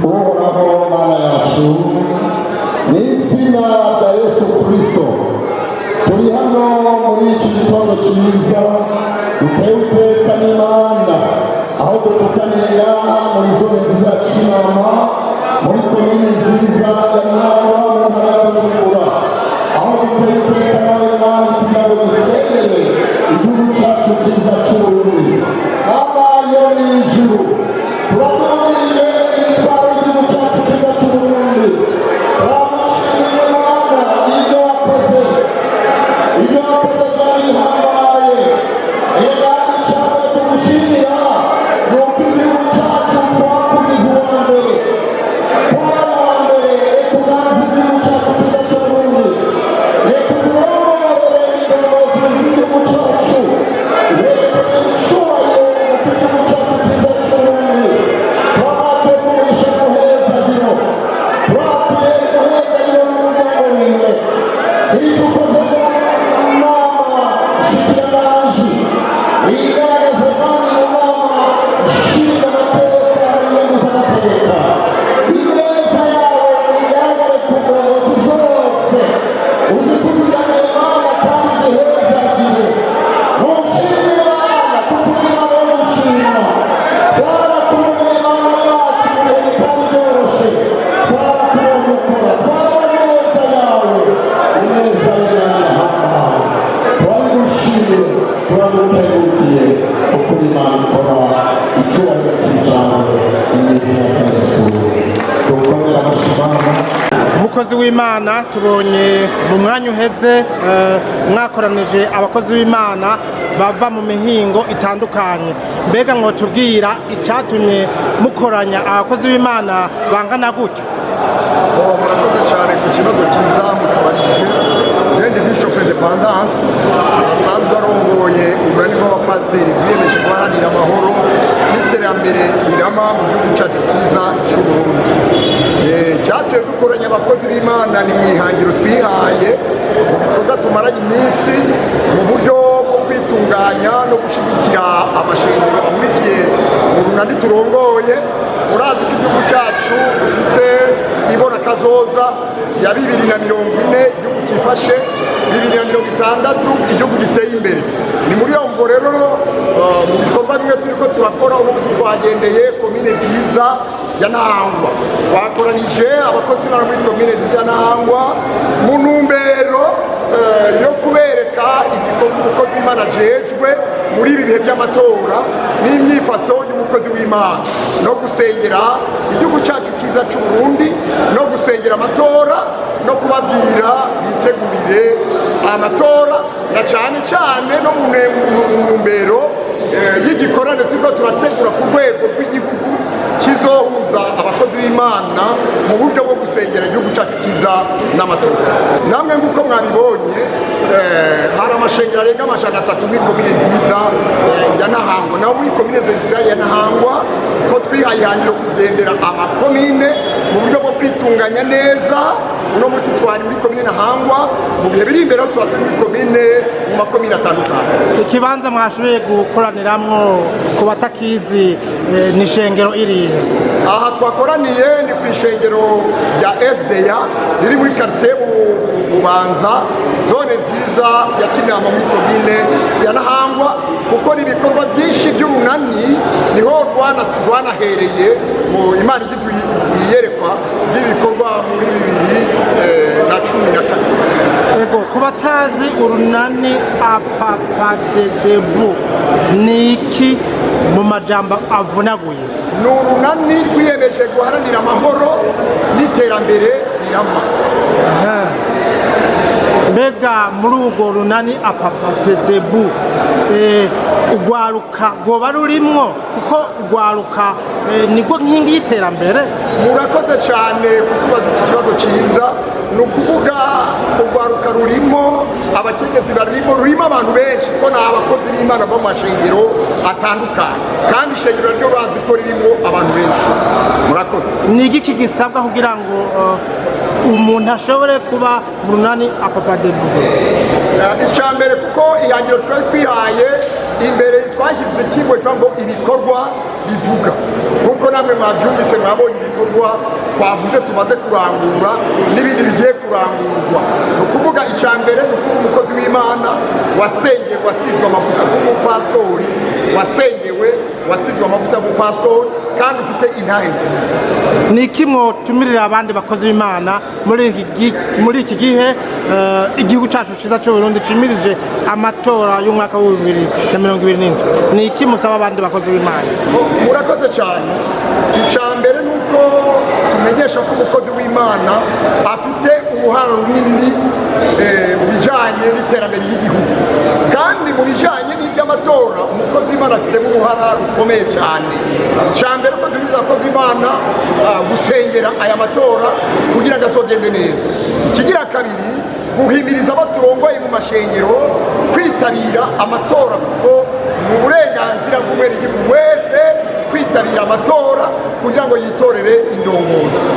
uhoraho mana yacu n'izina rya Yesu Kristo turi hano muri iki gitondo cyiza dutewe iteka n'Imana aho dutukanira muri zone nziza cy'inama muri komine nziza ya Ruhamagarira mu ntara ya Azoba aho dutewe iteka n'Imana kugira ngo dusengere igihugu cyacu cyiza cy'Uburundi abayo n'ijuru turamurinze imitwaro y'igihugu cyacu cyiza cy'Uburundi turamushimira Imana ibyo wakoze byari bihambaye iyo kandi cyane tumushimira ni uko igihugu cyacu twakugize uwa mbere twari uwa mbere reka uganze igihugu cyacu cyiza cy'Uburundi reka turongore indongozi z'igihugu cyacu reka dushoboye mu gihugu cyacu cyiza cy'Uburundi twategurisha guhezagiro twateye guhezagiro n'umuryango wiwe iyo ukoze igaragaza kandi inama ishinga amategeko n'amategeko ineza yawe igaragare ku ngabo zose uzi kuvugana Imana kandi ihezagiwe ntushime Imana kuko Imana y'umushima twarakubona Imana yacu mu bihe bitari byoroshye twarakubona ukora twabona ineza yawe ineza y'Imana twabigushimiye turaguteguriye uko Imana ikora icyubahiro cy'ijambo n'izina rya Yesu dukomera amashimama. Umukozi w'Imana tubonye mu mwanya uheze mwakoranije abakozi b'Imana bava mu mihingo itandukanye, mbega mwotubwira icyatumye mukoranya abakozi b'Imana bangana gutyo? Murakoze cyane ku kibazo cyiza mutubajije. Jendi Bishop Independence asanzwe arongoye urunani rw'abapasiteri rwiyemeje guharanira amahoro n'iterambere rirama mu gihugu cyacu cyiza cy'Uburundi. Cyatuye dukoranya abakozi b'Imana ni mu ihangiro twihaye mu bikorwa tumaranye iminsi mu buryo bwo kwitunganya no gushyigikira amashengero amurikiye urunani turongoye. Murazi ko igihugu cyacu dufise ibona kazoza ya 2040 igihugu cyifashe 2060 igihugu giteye imbere. Ni muri iyo mvo rero mu bikorwa bimwe turiko turakora uno munsi twagendeye komine nziza ya Ntahangwa, twakoranije abakozi b'Imana muri komine nziza ya Ntahangwa mu ntumbero yo kubereka igikorwa umukozi w'Imana ajejwe muri ibi bihe by'amatora n'imyifato y'umukozi w'Imana no gusengera igihugu cyacu cyiza cy'Uburundi no gusengera amatora no kubabwira bitegurire amatora na cyane cyane no mu ntumbero y'igikorane turiko turategura ku rwego rw'igihugu kizohuza abakozi b'Imana mu buryo bwo gusengera igihugu cyacu cyiza n'amatora. Namwe nk'uko mwabibonye hari amashengero arenga 300 muri komine nziza ya Ntahangwa, naho muri komine nziza ya Ntahangwa ko twihaye ihangiro kugendera amakomine mu buryo bwo kwitunganya neza. Uno munsi twari muri komine Ntahangwa, mu bihe biri imbere tuba turi muri komine mu makomine atandukanye. Ikibanza mwashoboye gukoraniramwo ku batakizi ni ishengero irihe? Aha twakoraniye ni ku ishengero rya SDA riri muri quartier Bubanza, zone nziza ya Kinama muri komine ya Ntahangwa, kuko ni ibikorwa byinshi by'urunani niho rwanahereye mu Imana iyerekwa by'ibikorwa muri 2014. Ego ku batazi urunani Appadedubu ni iki mu majambo avunaguye? Ni urunani rwiyemeje guharanira amahoro n'iterambere rirama. Mbega muri urwo runani Appadedubu urwaruka rwoba rurimwo, kuko urwaruka nibwo nkingi y'iterambere? Murakoze cyane kutubaza iki kibazo cyiza. Ni ukuvuga urwaruka rurimo, abakenyezi barimo, rurimo abantu benshi ko ni abakozi b'Imana bo mu mashengero atandukanye, kandi ishengero ryo bazi ko ririmo abantu benshi. Murakoze. Ni iki gisabwa kugira ngo umuntu ashobore kuba mu runani Appadedubu? Icya mbere kuko ihangiro twari twihaye imbere twashyize ikigo cyangwa ibikorwa bivuga, kuko namwe mwabyumvise mwabonye ibikorwa twavuze tumaze kurangura n'ibindi bigiye kurangurwa. Ni ukuvuga icya mbere ni ukuba umukozi w'Imana wasengewe wasizwe amavuta nk'umupasitori, wasizwe amavuta nk'umupasitori kandi ufite intahe nziza. Ni iki mwotumirira abandi bakozi b'Imana muri iki gihe igihugu cyacu cyiza cy'u Burundi cimirije amatora y'umwaka wa 2027? Ni iki musaba abandi bakozi b'Imana? Murakoze cyane. Icya mbere ni uko tumenyesha ko umukozi w'Imana afite uruhare runini mu bijyanye n'iterambere ry'igihugu, kandi mu bijyanye n'iby'amatora umukozi w'Imana afitemo uruhare rukomeye cyane. Icya mbere ko duhuriza abakozi b'Imana gusengera aya matora kugira ngo azogende neza. Ikigira kabiri, guhimiriza abo turongoye mu mashengero kwitabira amatora, kuko mu burenganzira bw'umwenegihugu wese kwitabira amatora kugira ngo yitorere indongozi.